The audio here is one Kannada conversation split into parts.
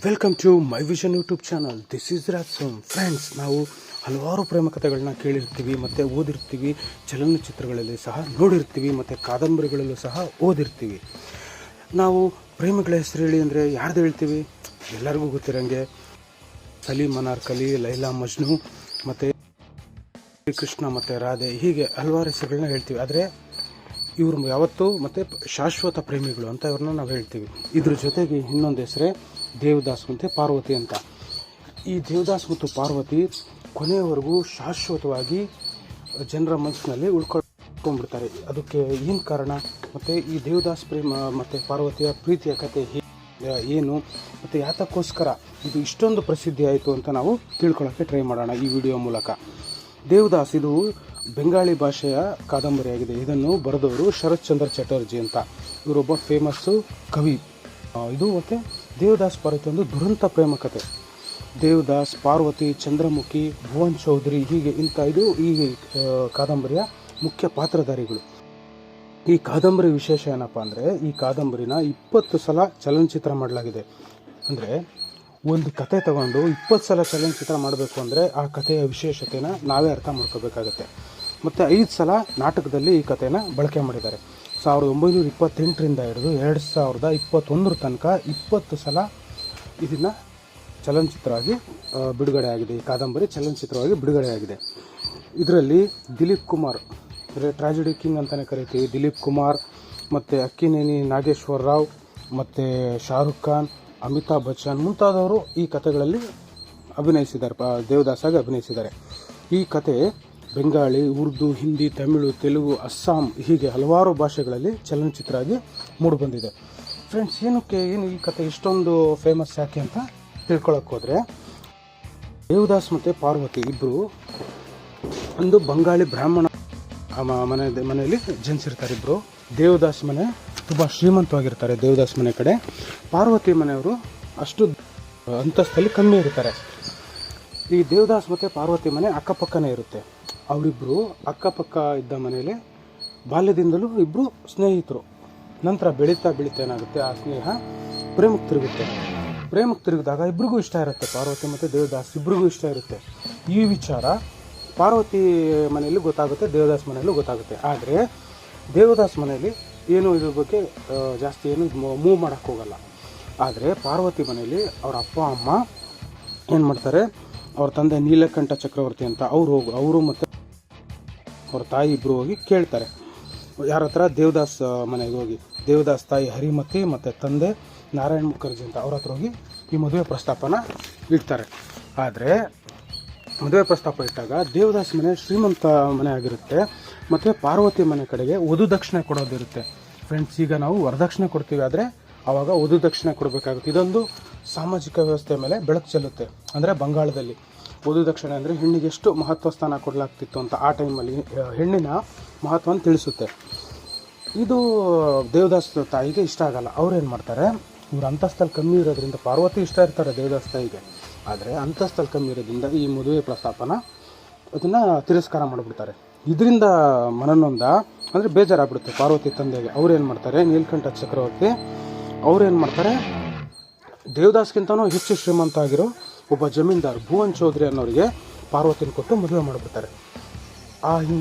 Welcome to my vision YouTube channel. This is Raj Som. Friends, ನಾವು ಹಲವಾರು ಪ್ರೇಮ ಕಥೆಗಳನ್ನ ಕೇಳಿರ್ತೀವಿ ಮತ್ತು ಓದಿರ್ತೀವಿ, ಚಲನಚಿತ್ರಗಳಲ್ಲಿ ಸಹ ನೋಡಿರ್ತೀವಿ ಮತ್ತು ಕಾದಂಬರಿಗಳಲ್ಲೂ ಸಹ ಓದಿರ್ತೀವಿ. ನಾವು ಪ್ರೇಮಿಗಳ ಹೆಸರು ಹೇಳಿ ಅಂದರೆ ಯಾರ್ದು ಹೇಳ್ತೀವಿ? ಎಲ್ಲರಿಗೂ ಗೊತ್ತಿರೋಂಗೆ ಸಲೀಂ ಅನಾರ್ಕಲಿ, ಲೈಲಾ ಮಜ್ನು ಮತ್ತು ಕೃಷ್ಣ ಮತ್ತು ರಾಧೆ, ಹೀಗೆ ಹಲವಾರು ಹೆಸರುಗಳನ್ನ ಹೇಳ್ತೀವಿ. ಆದರೆ ಇವರು ಯಾವತ್ತೂ ಮತ್ತು ಶಾಶ್ವತ ಪ್ರೇಮಿಗಳು ಅಂತ ಇವ್ರನ್ನ ನಾವು ಹೇಳ್ತೀವಿ. ಇದ್ರ ಜೊತೆಗೆ ಇನ್ನೊಂದು ಹೆಸರೇ ದೇವದಾಸ್ ಮತ್ತು ಪಾರ್ವತಿ ಅಂತ. ಈ ದೇವದಾಸ್ ಮತ್ತು ಪಾರ್ವತಿ ಕೊನೆಯವರೆಗೂ ಶಾಶ್ವತವಾಗಿ ಜನರ ಮನಸ್ಸಿನಲ್ಲಿ ಉಳ್ಕೊಂಡ್ಬಿಡ್ತಾರೆ. ಅದಕ್ಕೆ ಏನು ಕಾರಣ, ಮತ್ತು ಈ ದೇವದಾಸ್ ಪ್ರೇಮ ಮತ್ತು ಪಾರ್ವತಿಯ ಪ್ರೀತಿಯ ಕಥೆ ಏನು ಮತ್ತು ಯಾತಕ್ಕೋಸ್ಕರ ಇದು ಇಷ್ಟೊಂದು ಪ್ರಸಿದ್ಧಿ ಆಯಿತು ಅಂತ ನಾವು ತಿಳ್ಕೊಳ್ಳೋಕ್ಕೆ ಟ್ರೈ ಮಾಡೋಣ ಈ ವಿಡಿಯೋ ಮೂಲಕ. ದೇವದಾಸ್ ಇದು ಬೆಂಗಾಳಿ ಭಾಷೆಯ ಕಾದಂಬರಿಯಾಗಿದೆ. ಇದನ್ನು ಬರೆದವರು ಶರತ್ ಚಂದ್ರ ಚಟರ್ಜಿ ಅಂತ. ಇವರೊಬ್ಬ ಫೇಮಸ್ಸು ಕವಿ. ಇದು ಮತ್ತು ದೇವದಾಸ್ ಪಾರ್ವತಿ ಒಂದು ದುರಂತ ಪ್ರೇಮ ಕಥೆ. ದೇವದಾಸ್, ಪಾರ್ವತಿ, ಚಂದ್ರಮುಖಿ, ಭುವನ್ ಚೌಧರಿ, ಹೀಗೆ ಇದು ಈ ಕಾದಂಬರಿಯ ಮುಖ್ಯ ಪಾತ್ರಧಾರಿಗಳು. ಈ ಕಾದಂಬರಿ ವಿಶೇಷ ಏನಪ್ಪ ಅಂದರೆ, ಈ ಕಾದಂಬರಿನ 20 ಸಲ ಚಲನಚಿತ್ರ ಮಾಡಲಾಗಿದೆ. ಅಂದರೆ ಒಂದು ಕತೆ ತಗೊಂಡು 20 ಸಲ ಚಲನಚಿತ್ರ ಮಾಡಬೇಕು ಅಂದರೆ ಆ ಕಥೆಯ ವಿಶೇಷತೆನ ನಾವೇ ಅರ್ಥ ಮಾಡ್ಕೋಬೇಕಾಗತ್ತೆ. ಮತ್ತು 5 ಸಲ ನಾಟಕದಲ್ಲಿ ಈ ಕಥೆನ ಬಳಕೆ ಮಾಡಿದ್ದಾರೆ. 1928ರಿಂದ ಹಿಡಿದು 2021 ತನಕ 20 ಸಲ ಇದನ್ನು ಚಲನಚಿತ್ರವಾಗಿ ಬಿಡುಗಡೆ ಆಗಿದೆ. ಈ ಕಾದಂಬರಿ ಚಲನಚಿತ್ರವಾಗಿ ಬಿಡುಗಡೆ ಆಗಿದೆ. ಇದರಲ್ಲಿ ದಿಲೀಪ್ ಕುಮಾರ್, ಅಂದರೆ ಟ್ರಾಜಿಡಿ ಕಿಂಗ್ ಅಂತಲೇ ಕರಿತೀವಿ, ದಿಲೀಪ್ ಕುಮಾರ್ ಮತ್ತು ಅಕ್ಕಿನೇನಿ ನಾಗೇಶ್ವರ ರಾವ್ ಮತ್ತು ಶಾರುಖ್ ಖಾನ್, ಅಮಿತಾಬ್ ಬಚ್ಚನ್ ಮುಂತಾದವರು ಈ ಕಥೆಗಳಲ್ಲಿ ಅಭಿನಯಿಸಿದ್ದಾರೆ, ದೇವದಾಸಾಗಿ ಅಭಿನಯಿಸಿದ್ದಾರೆ. ಈ ಕತೆ ಬೆಂಗಾಳಿ, ಉರ್ದು, ಹಿಂದಿ, ತಮಿಳು, ತೆಲುಗು, ಅಸ್ಸಾಂ, ಹೀಗೆ ಹಲವಾರು ಭಾಷೆಗಳಲ್ಲಿ ಚಲನಚಿತ್ರ ಆಗಿ ಮೂಡಿಬಂದಿದೆ. ಫ್ರೆಂಡ್ಸ್, ಏನು ಈ ಕತೆ ಇಷ್ಟೊಂದು ಫೇಮಸ್ ಯಾಕೆ ಅಂತ ತಿಳ್ಕೊಳಕ್ಕೆ ಹೋದರೆ, ದೇವದಾಸ್ ಮತ್ತು ಪಾರ್ವತಿ ಇಬ್ಬರು ಒಂದು ಬಂಗಾಳಿ ಬ್ರಾಹ್ಮಣ ಮನೆಯಲ್ಲಿ ಜನಿಸಿರ್ತಾರೆ. ಇಬ್ಬರು ದೇವದಾಸ್ ಮನೆ ತುಂಬ ಶ್ರೀಮಂತವಾಗಿರ್ತಾರೆ. ದೇವದಾಸ್ ಮನೆ ಕಡೆ ಪಾರ್ವತಿ ಮನೆಯವರು ಅಷ್ಟು ಅಂತಸ್ತಲ್ಲಿ ಕಮ್ಮಿ ಇರ್ತಾರೆ. ಈ ದೇವದಾಸ್ ಮತ್ತು ಪಾರ್ವತಿ ಮನೆ ಅಕ್ಕಪಕ್ಕನೇ ಇರುತ್ತೆ. ಅವರಿಬ್ಬರು ಅಕ್ಕಪಕ್ಕ ಇದ್ದ ಮನೆಯಲ್ಲಿ ಬಾಲ್ಯದಿಂದಲೂ ಇಬ್ಬರು ಸ್ನೇಹಿತರು. ನಂತರ ಬೆಳೀತಾ ಏನಾಗುತ್ತೆ, ಆ ಸ್ನೇಹ ಪ್ರೇಮಕ್ಕೆ ತಿರುಗುತ್ತೆ. ಪ್ರೇಮಕ್ಕೆ ತಿರುಗಿದಾಗ ಇಬ್ರಿಗೂ ಇಷ್ಟ ಇರುತ್ತೆ, ಪಾರ್ವತಿ ಮತ್ತು ದೇವದಾಸ್ ಇಬ್ರಿಗೂ ಇಷ್ಟ ಇರುತ್ತೆ. ಈ ವಿಚಾರ ಪಾರ್ವತಿ ಮನೆಯಲ್ಲಿ ಗೊತ್ತಾಗುತ್ತೆ, ದೇವದಾಸ್ ಮನೆಯಲ್ಲೂ ಗೊತ್ತಾಗುತ್ತೆ. ಆದರೆ ದೇವದಾಸ್ ಮನೆಯಲ್ಲಿ ಏನು ಇದ್ರ ಬಗ್ಗೆ ಜಾಸ್ತಿ ಏನು ಮೂವ್ ಮಾಡೋಕ್ಕೆ ಹೋಗಲ್ಲ. ಆದರೆ ಪಾರ್ವತಿ ಮನೆಯಲ್ಲಿ ಅವ್ರ ಅಪ್ಪ ಅಮ್ಮ ಏನು ಮಾಡ್ತಾರೆ, ಅವ್ರ ತಂದೆ ನೀಲಕಂಠ ಚಕ್ರವರ್ತಿ ಅಂತ ಅವರು ಮತ್ತು ಅವ್ರ ತಾಯಿ ಇಬ್ಬರು ಹೋಗಿ ಕೇಳ್ತಾರೆ. ಯಾರ ಹತ್ರ? ದೇವದಾಸ್ ಮನೆಗೆ ಹೋಗಿ, ದೇವದಾಸ್ ತಾಯಿ ಹರಿಮತಿ ಮತ್ತು ತಂದೆ ನಾರಾಯಣ್ ಮುಖರ್ಜಿ ಅಂತ ಅವ್ರ ಹತ್ರ ಹೋಗಿ ಈ ಮದುವೆ ಪ್ರಸ್ತಾಪನ ಇಡ್ತಾರೆ. ಆದರೆ ಮದುವೆ ಪ್ರಸ್ತಾಪ ಇಟ್ಟಾಗ ದೇವದಾಸ್ ಮನೆ ಶ್ರೀಮಂತ ಮನೆ ಆಗಿರುತ್ತೆ ಮತ್ತು ಪಾರ್ವತಿ ಮನೆ ಕಡೆಗೆ ವಧು ದಕ್ಷಿಣೆ ಕೊಡೋದಿರುತ್ತೆ. ಫ್ರೆಂಡ್ಸ್, ಈಗ ನಾವು ವರದಕ್ಷಿಣೆ ಕೊಡ್ತೀವಿ, ಆದರೆ ಆವಾಗ ವಧು ದಕ್ಷಿಣೆ ಕೊಡಬೇಕಾಗುತ್ತೆ. ಇದೊಂದು ಸಾಮಾಜಿಕ ವ್ಯವಸ್ಥೆ ಮೇಲೆ ಬೆಳಕು ಚೆಲ್ಲುತ್ತೆ. ಅಂದರೆ ಬಂಗಾಳದಲ್ಲಿ ವಧು ದಕ್ಷಿಣೆ ಅಂದರೆ ಹೆಣ್ಣಿಗೆ ಎಷ್ಟು ಮಹತ್ವ ಸ್ಥಾನ ಕೊಡಲಾಗ್ತಿತ್ತು ಅಂತ ಆ ಟೈಮಲ್ಲಿ ಹೆಣ್ಣಿನ ಮಹತ್ವವನ್ನು ತಿಳಿಸುತ್ತೆ. ಇದು ದೇವದಾಸ್ ತಾಯಿಗೆ ಇಷ್ಟ ಆಗಲ್ಲ. ಅವ್ರೇನು ಮಾಡ್ತಾರೆ, ಇವ್ರ ಅಂತಸ್ತಲ್ಲಿ ಕಮ್ಮಿ ಇರೋದ್ರಿಂದ, ಪಾರ್ವತಿ ಇಷ್ಟ ಇರ್ತಾರೆ ದೇವದಾಸ್ ತಾಯಿಗೆ, ಆದರೆ ಅಂತಸ್ತಲ್ಲಿ ಕಮ್ಮಿ ಇರೋದ್ರಿಂದ ಈ ಮದುವೆ ಪ್ರಸ್ತಾಪನ ಅದನ್ನು ತಿರಸ್ಕಾರ ಮಾಡಿಬಿಡ್ತಾರೆ. ಇದರಿಂದ ಮನನೊಂದ ಅಂದರೆ ಬೇಜಾರಾಗ್ಬಿಡುತ್ತೆ ಪಾರ್ವತಿ ತಂದೆಗೆ. ಅವ್ರೇನು ಮಾಡ್ತಾರೆ, ನೀಲಕಂಠ ಚಕ್ರವರ್ತಿ ಅವ್ರೇನು ಮಾಡ್ತಾರೆ, ದೇವದಾಸ್ಗಿಂತನೂ ಹೆಚ್ಚು ಶ್ರೀಮಂತ ಆಗಿರೋ ಒಬ್ಬ ಜಮೀನ್ದಾರ್ ಭುವನ್ ಚೌಧರಿ ಅನ್ನೋರಿಗೆ ಪಾರ್ವತಿನ ಕೊಟ್ಟು ಮದುವೆ ಮಾಡಿಬಿಡ್ತಾರೆ. ಆ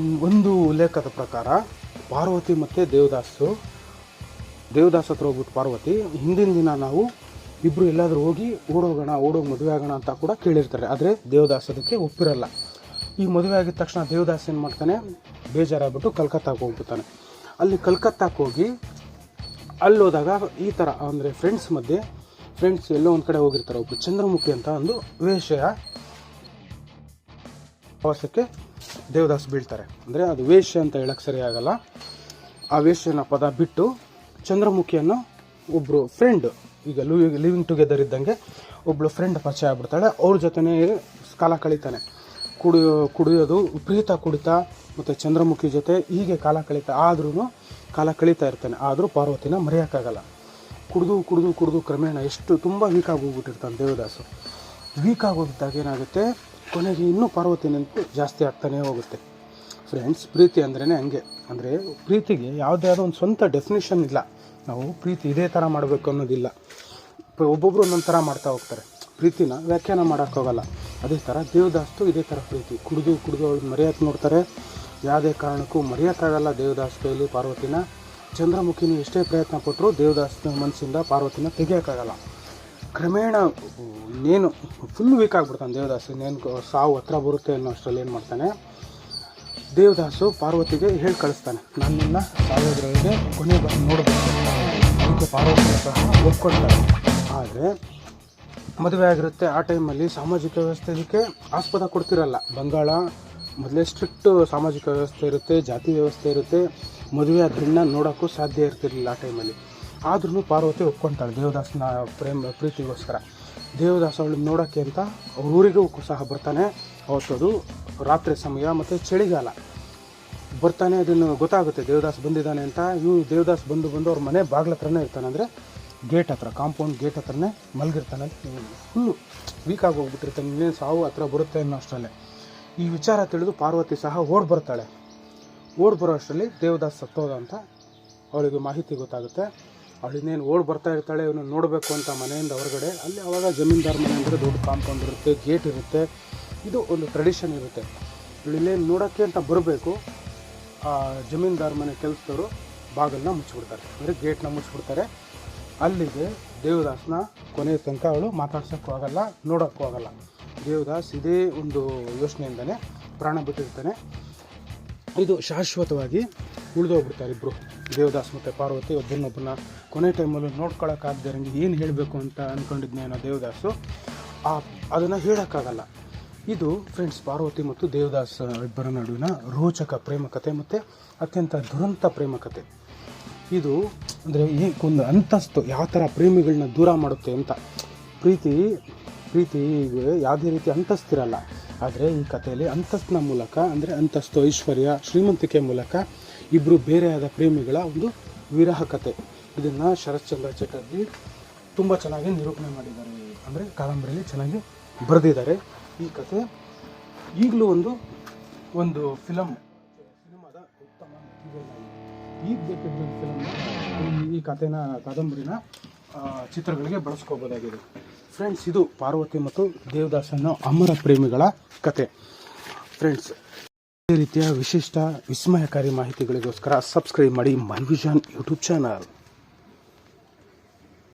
ಒಂದು ಉಲ್ಲೇಖದ ಪ್ರಕಾರ ಪಾರ್ವತಿ ಮತ್ತು ದೇವದಾಸ್ ಹತ್ರ ಹೋಗ್ಬಿಟ್ಟು ಪಾರ್ವತಿ, ಹಿಂದಿನ ದಿನ ನಾವು ಇಬ್ಬರು ಎಲ್ಲಾದರೂ ಹೋಗಿ ಓಡೋಗಿ ಮದುವೆ ಆಗೋಣ ಅಂತ ಕೂಡ ಕೇಳಿರ್ತಾರೆ. ಆದರೆ ದೇವದಾಸ್ ಅದಕ್ಕೆ ಒಪ್ಪಿರಲ್ಲ. ಈ ಮದುವೆ ಆಗಿದ ತಕ್ಷಣ ದೇವದಾಸ್ ಏನು ಮಾಡ್ತಾನೆ, ಬೇಜಾರಾಗ್ಬಿಟ್ಟು ಕಲ್ಕತ್ತಾಗೆ ಹೋಗ್ಬಿಡ್ತಾನೆ. ಅಲ್ಲಿ ಕಲ್ಕತ್ತಾಕ್ಕೆ ಹೋಗಿ ಅಲ್ಲೋದಾಗ ಈ ಥರ ಅಂದರೆ ಫ್ರೆಂಡ್ಸ್ ಎಲ್ಲೋ ಒಂದು ಕಡೆ ಹೋಗಿರ್ತಾರೆ. ಒಬ್ಬರು ಚಂದ್ರಮುಖಿ ಅಂತ ಒಂದು ವೇಶ್ಯೆಯ ಪ್ರವಾಸಕ್ಕೆ ದೇವದಾಸ್ ಬೀಳ್ತಾರೆ. ಅಂದರೆ ಅದು ವೇಶ್ಯೆ ಅಂತ ಹೇಳಕ್ಕೆ ಸರಿಯಾಗಲ್ಲ. ಆ ವೇಶ್ಯನ ಪದ ಬಿಟ್ಟು ಚಂದ್ರಮುಖಿಯನ್ನು ಒಬ್ಬರು ಫ್ರೆಂಡ್, ಈಗ ಲಿವಿಂಗ್ ಟುಗೆದರ್ ಇದ್ದಂಗೆ ಒಬ್ಬಳು ಫ್ರೆಂಡ್ ಪರಿಚಯ ಆಗ್ಬಿಡ್ತಾಳೆ. ಅವ್ರ ಜೊತೆನೇ ಕಾಲ ಕಳೀತಾನೆ. ಕುಡಿಯೋದು ವಿಪರೀತ ಕುಡಿತ ಮತ್ತು ಚಂದ್ರಮುಖಿ ಜೊತೆ ಹೀಗೆ ಕಾಲ ಕಳೀತಾ ಇರ್ತಾನೆ. ಆದರೂ ಪಾರ್ವತಿನ ಮರೆಯೋಕ್ಕಾಗಲ್ಲ. ಕುಡಿದು ಕ್ರಮೇಣ ತುಂಬ ವೀಕ್ ಆಗಿ ಹೋಗ್ಬಿಟ್ಟಿರ್ತಾನೆ ದೇವದಾಸು. ವೀಕ್ ಆಗೋಗಿದ್ದಾಗ ಏನಾಗುತ್ತೆ, ಕೊನೆಗೆ ಇನ್ನೂ ಪಾರ್ವತಿ ನೆನಪು ಜಾಸ್ತಿ ಆಗ್ತಾನೇ ಹೋಗುತ್ತೆ. ಫ್ರೆಂಡ್ಸ್, ಪ್ರೀತಿ ಅಂದ್ರೇ ಹಂಗೆ. ಅಂದರೆ ಪ್ರೀತಿಗೆ ಯಾವುದೇ ಆದ ಒಂದು ಸ್ವಂತ ಡೆಫಿನೇಷನ್ ಇಲ್ಲ. ನಾವು ಪ್ರೀತಿ ಇದೇ ಥರ ಮಾಡಬೇಕು ಅನ್ನೋದಿಲ್ಲ. ಒಬ್ಬೊಬ್ಬರು ಒಂದೊಂದು ಥರ ಮಾಡ್ತಾ ಹೋಗ್ತಾರೆ. ಪ್ರೀತಿನ ವ್ಯಾಖ್ಯಾನ ಮಾಡೋಕ್ಕಾಗಲ್ಲ. ಅದೇ ಥರ ದೇವದಾಸ್ತು ಇದೇ ಥರ ಪ್ರೀತಿ. ಕುಡಿದು ಅವಳು ಮರೆಯೋಕ್ಕೆ ನೋಡ್ತಾರೆ. ಯಾವುದೇ ಕಾರಣಕ್ಕೂ ಮರೆಯೋಕ್ಕಾಗಲ್ಲ ದೇವದಾಸ್ ಕೈಲಿ ಪಾರ್ವತಿನ. ಚಂದ್ರಮುಖಿನಿ ಎಷ್ಟೇ ಪ್ರಯತ್ನ ಪಟ್ಟರು ದೇವದಾಸ್ನ ಮನಸ್ಸಿಂದ ಪಾರ್ವತಿನ ತೆಗಿಯೋಕ್ಕಾಗಲ್ಲ. ಕ್ರಮೇಣ ಇನ್ನೇನು ಫುಲ್ ವೀಕ್ ಆಗಿಬಿಡ್ತಾನೆ ದೇವದಾಸ್. ಇನ್ನೇನು ಸಾವು ಹತ್ರ ಬರುತ್ತೆ ಅನ್ನೋ ಅಷ್ಟರಲ್ಲಿ ಏನು ಮಾಡ್ತಾನೆ, ದೇವದಾಸು ಪಾರ್ವತಿಗೆ ಹೇಳಿ ಕಳಿಸ್ತಾನೆ, ನಾನು ನಿನ್ನ ಸಾಯೋದ್ರೊಳಗೆ ಕೊನೆ ಬಂದು ನೋಡಬೇಕು. ಅದಕ್ಕೆ ಪಾರ್ವತಿ ಸಹ ಒಪ್ಕೊಳ್ತಾರೆ. ಆದರೆ ಮದುವೆ ಆಗಿರುತ್ತೆ. ಆ ಟೈಮಲ್ಲಿ ಸಾಮಾಜಿಕ ವ್ಯವಸ್ಥೆ ಇದಕ್ಕೆ ಆಸ್ಪದ ಕೊಡ್ತಿರಲ್ಲ. ಬಂಗಾಳ ಮೊದಲೇ ಸ್ಟ್ರಿಕ್ಟ್ ಸಾಮಾಜಿಕ ವ್ಯವಸ್ಥೆ ಇರುತ್ತೆ, ಜಾತಿ ವ್ಯವಸ್ಥೆ ಇರುತ್ತೆ. ಮದುವೆ ಆದ ಹೆಣ್ಣ ನೋಡೋಕ್ಕೂ ಸಾಧ್ಯ ಇರ್ತಿರಲಿಲ್ಲ ಆ ಟೈಮಲ್ಲಿ. ಆದ್ರೂ ಪಾರ್ವತಿ ಒಪ್ಕೊತಾಳೆ ದೇವದಾಸನ ಪ್ರೀತಿಗೋಸ್ಕರ. ದೇವದಾಸ ಅವಳನ್ನ ನೋಡೋಕ್ಕೆ ಅಂತ ಅವ್ರ ಊರಿಗೂ ಸಹ ಬರ್ತಾನೆ. ಅವತ್ತದು ರಾತ್ರಿ ಸಮಯ ಮತ್ತು ಚಳಿಗಾಲ ಬರ್ತಾನೆ. ಅದನ್ನು ಗೊತ್ತಾಗುತ್ತೆ ದೇವದಾಸ್ ಬಂದಿದ್ದಾನೆ ಅಂತ. ದೇವದಾಸ್ ಬಂದು ಅವ್ರ ಮನೆ ಬಾಗಿಲ ಹತ್ರನೇ ಇರ್ತಾನೆ, ಅಂದರೆ ಗೇಟ್ ಹತ್ರ, ಕಾಂಪೌಂಡ್ ಗೇಟ್ ಹತ್ರನೇ ಮಲಗಿರ್ತಾನೆ. ಫುಲ್ಲು ವೀಕ್ ಆಗಿ ಹೋಗ್ಬಿಟ್ಟಿರ್ತಾನೆ. ಇನ್ನೇನು ಸಾವು ಹತ್ರ ಬರುತ್ತೆ ಅನ್ನೋ ಅಷ್ಟರಲ್ಲೇ ಈ ವಿಚಾರ ತಿಳಿದು ಪಾರ್ವತಿ ಸಹ ಓಡಿ ಬರ್ತಾಳೆ. ಓಡಿ ಬರೋ ಅಷ್ಟರಲ್ಲಿ ದೇವದಾಸ್ ಸತ್ತೋದ ಅಂತ ಅವಳಿಗೆ ಮಾಹಿತಿ ಗೊತ್ತಾಗುತ್ತೆ. ಅವಳು ಇನ್ನೇನು ಓಡಿ ಬರ್ತಾ ಇರ್ತಾಳೆ, ಇವನು ನೋಡಬೇಕು ಅಂತ ಮನೆಯಿಂದ ಹೊರಗಡೆ. ಅಲ್ಲಿ ಅವಾಗ ಜಮೀನ್ದಾರ್ ಮನೆ ಅಂದರೆ ದೊಡ್ಡ ಕಾಂಪೌಂಡ್ ಇರುತ್ತೆ, ಗೇಟ್ ಇರುತ್ತೆ. ಇದು ಒಂದು ಟ್ರೆಡಿಷನ್ ಇರುತ್ತೆ. ಇವಳಿಲ್ಲೇನು ನೋಡೋಕ್ಕೆ ಅಂತ ಬರಬೇಕು. ಆ ಜಮೀನ್ದಾರ್ ಮನೆ ಕೆಲಸದವರು ಬಾಗಿಲನ್ನ ಮುಚ್ಚಿಬಿಡ್ತಾರೆ, ಅಂದರೆ ಗೇಟ್ನ ಮುಚ್ಚಿಬಿಡ್ತಾರೆ. ಅಲ್ಲಿಗೆ ದೇವದಾಸ್ನ ಕೊನೆಯ ತನಕ ಅವಳು ಮಾತಾಡ್ಸೋಕ್ಕೂ ಆಗಲ್ಲ, ನೋಡೋಕ್ಕೂ ಆಗಲ್ಲ. ದೇವದಾಸ್ ಇದೇ ಒಂದು ಯೋಚನೆಯಿಂದನೇ ಪ್ರಾಣ ಬಿಟ್ಟಿರ್ತಾನೆ. ಇದು ಶಾಶ್ವತವಾಗಿ ಉಳಿದೋಗ್ಬಿಡ್ತಾರೆ ಇಬ್ಬರು, ದೇವದಾಸ್ ಮತ್ತು ಪಾರ್ವತಿ. ಒಬ್ಬರನ್ನೊಬ್ಬರನ್ನ ಕೊನೆ ಟೈಮಲ್ಲಿ ನೋಡ್ಕೊಳ್ಳೋಕ್ಕಾಗದೆ ಇರಂಗೆ ಏನು ಹೇಳಬೇಕು ಅಂತ ಅಂದ್ಕೊಂಡಿದ್ನೇನೋ ದೇವದಾಸು, ಅದನ್ನು ಹೇಳೋಕ್ಕಾಗಲ್ಲ. ಇದು ಫ್ರೆಂಡ್ಸ್ ಪಾರ್ವತಿ ಮತ್ತು ದೇವದಾಸ್ ಇಬ್ಬರ ನಡುವಿನ ರೋಚಕ ಪ್ರೇಮ ಕಥೆ ಮತ್ತು ಅತ್ಯಂತ ದುರಂತ ಪ್ರೇಮ ಕಥೆ. ಇದು ಅಂದರೆ ಈ ಒಂದು ಅಂತಸ್ತು ಯಾವ ಥರ ಪ್ರೇಮಿಗಳನ್ನ ದೂರ ಮಾಡುತ್ತೆ ಅಂತ. ಪ್ರೀತಿಗೆ ಯಾವುದೇ ರೀತಿ ಅಂತಸ್ತಿರಲ್ಲ. ಆದರೆ ಈ ಕಥೆಯಲ್ಲಿ ಅಂತಸ್ತಿನ ಮೂಲಕ, ಅಂದರೆ ಅಂತಸ್ತು, ಐಶ್ವರ್ಯ, ಶ್ರೀಮಂತಿಕೆ ಮೂಲಕ ಇಬ್ಬರು ಬೇರೆಯಾದ ಪ್ರೇಮಿಗಳ ಒಂದು ವಿರಹ ಕಥೆ. ಇದನ್ನು ಶರತ್ಚಂದ್ರ ಚಟರ್ಜಿ ತುಂಬ ಚೆನ್ನಾಗಿ ನಿರೂಪಣೆ ಮಾಡಿದ್ದಾರೆ, ಅಂದರೆ ಕಾದಂಬರಿಯಲ್ಲಿ ಚೆನ್ನಾಗಿ ಬರೆದಿದ್ದಾರೆ. ಈ ಕಥೆ ಈಗಲೂ ಒಂದು ಸಿನಿಮಾದ ಉತ್ತಮ ಈಗ ಬೇಕಿದ್ದ ಫಿಲಮ್ ಈ ಕಥೆನ, ಕಾದಂಬರಿನ ಚಿತ್ರಗಳಿಗೆ ಬಳಸ್ಕೋಬೋದಾಗಿದೆ. ಫ್ರೆಂಡ್ಸ್, ಇದು ಪಾರ್ವತಿ ಮತ್ತು ದೇವದಾಸ್ ಅನ್ನೋ ಅಮರ ಪ್ರೇಮಿಗಳ ಕತೆ. ಫ್ರೆಂಡ್ಸ್, ಇದೇ ರೀತಿಯ ವಿಶಿಷ್ಟ ವಿಸ್ಮಯಕಾರಿ ಮಾಹಿತಿಗಳಿಗೋಸ್ಕರ ಸಬ್ಸ್ಕ್ರೈಬ್ ಮಾಡಿ ಮೈ ವಿಷನ್ ಯೂಟ್ಯೂಬ್ ಚಾನಲ್.